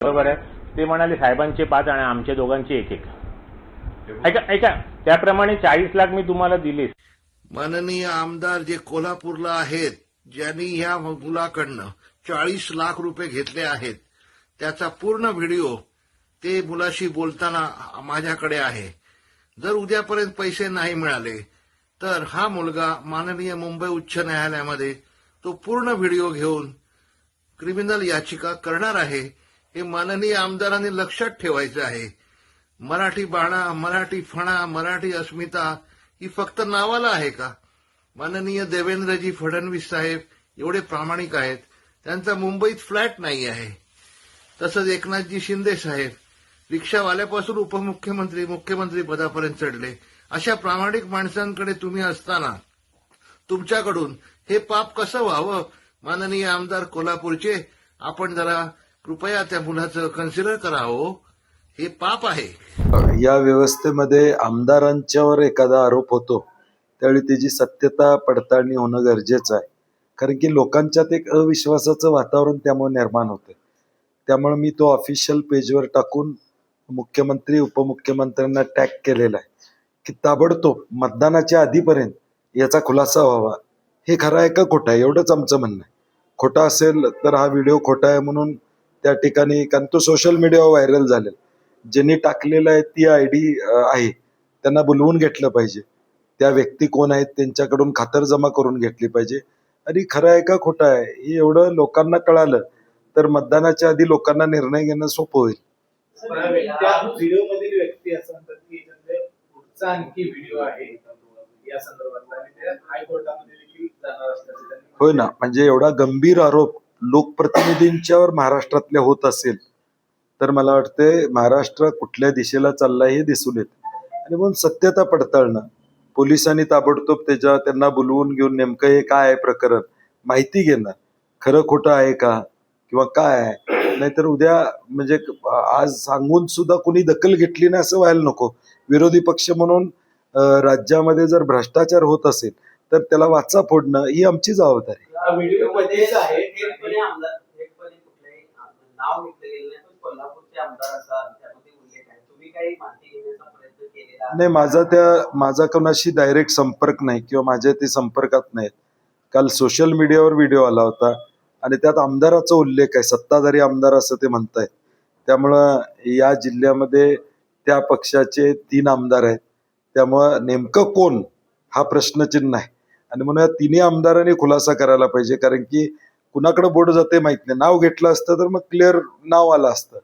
बरोबर आहे. ते म्हणाले साहेबांचे 5 आणि आमच्या दोघांचे 1-1. ऐका त्याप्रमाणे 40 लाख मी तुम्हाला दिले. माननीय आमदार जे कोल्हापूरला आहेत, ज्यांनी ह्या मुलाकडनं 40 लाख रुपये घेतले आहेत, त्याचा पूर्ण व्हिडिओ ते मुलाशी बोलताना माझ्याकडे आहे. जर उद्यापर्यंत पैसे नाही मिळाले तर हा मुलगा माननीय मुंबई उच्च न्यायालयामध्ये तो पूर्ण व्हिडिओ घेऊन क्रिमिनल याचिका करणार आहे. हे माननीय आमदारांनी लक्षात ठेवायचं आहे. मराठी बाणा, मराठी फणा, मराठी अस्मिता ही फक्त नावाला आहे का? माननीय देवेंद्रजी फडणवीस साहेब एवढे प्रामाणिक आहेत, त्यांचा मुंबईत फ्लॅट नाही आहे. तसंच एकनाथजी शिंदे साहेब रिक्षावाल्यापासून उपमुख्यमंत्री, मुख्यमंत्री पदापर्यंत चढले. अशा प्रामाणिक माणसांकडे तुम्ही असताना तुमच्याकडून हे पाप कसं व्हावं? माननीय आमदार कोल्हापूरचे, आपण जरा कृपया त्या मुलाचं कन्सिडर करावं. हे पाप आहे. या व्यवस्थेमध्ये आमदारांच्यावर एखादा आरोप होतो त्यावेळी त्याची सत्यता पडताळणी होणं गरजेचं आहे. कारण की लोकांच्यात एक अविश्वासाचं वातावरण त्यामुळे निर्माण होतं. त्यामुळे मी तो ऑफिशियल पेजवर टाकून मुख्यमंत्री, उपमुख्यमंत्र्यांना टॅग केलेला आहे की ताबडतोब मतदानाच्या आधीपर्यंत याचा खुलासा व्हावा. हे खरं आहे का खोटं आहे एवढंच आमचं म्हणणं आहे. खोटा असेल तर हा व्हिडिओ खोटा आहे म्हणून त्या ठिकाणी, कारण तो सोशल मीडियावर व्हायरल झालेला, ज्यांनी टाकलेला आहे ती ID आहे, त्यांना बोलवून घेतलं पाहिजे. त्या व्यक्ती कोण आहेत त्यांच्याकडून खातरजमा करून घेतली पाहिजे. आणि खरं आहे का खोटं आहे हे एवढं लोकांना कळालं तर मतदानाच्या आधी लोकांना निर्णय घेणं सोपं होईल. त्या व्हिडिओमधील व्यक्ती असं म्हणतात की याच्यामध्ये पुढचा आणखी व्हिडिओ आहे या संदर्भातला आणि ते हायकोर्टामध्ये देखील जाणार असल्याचं त्यांनी. होय ना, म्हणजे एवढा गंभीर आरोप लोकप्रतिनिधींच्यावर महाराष्ट्रातल्या होत असेल तर मला वाटतंय महाराष्ट्र कुठल्या दिशेला चाललाय हे दिसून येतं. आणि म्हणून सत्यता पडताळणं, पोलिसांनी ताबडतोब त्यांना बोलवून घेऊन नेमकं हे काय आहे प्रकरण माहिती घेणं, खरं खोटं आहे का किंवा काय आहे. नाहीतर उद्या म्हणजे आज सांगून सुद्धा कोणी दखल घेतली नाही असं व्हायला नको. विरोधी पक्ष म्हणून राज्यामध्ये जर भ्रष्टाचार होत असेल तर त्याला वाचा फोडणं ही आमची जबाबदारी. व्हिडिओमध्येच आहे नाव घेतलं गेलं नाही, पण कोल्हापूरचे आमदार असा त्यामध्ये उल्लेख आहे. तुम्ही काही माहिती घेण्याचा प्रयत्न केलेला नाही, माझा कोणाशी डायरेक्ट संपर्क नाही किंवा माझ्या ते संपर्कात नाहीत. काल सोशल मीडियावर व्हिडिओ आला होता आणि त्यात आमदाराचा उल्लेख आहे, सत्ताधारी आमदार असं ते म्हणतायत. त्यामुळं या जिल्ह्यामध्ये त्या पक्षाचे 3 आमदार आहेत. त्यामुळं नेमकं कोण हा प्रश्नचिन्ह आहे. आणि म्हणून या 3 आमदारांनी खुलासा करायला पाहिजे. कारण की कुणाकडे बोट जाते माहित नाही. नाव घेतलं असतं तर मग क्लिअर नाव आलं असतं.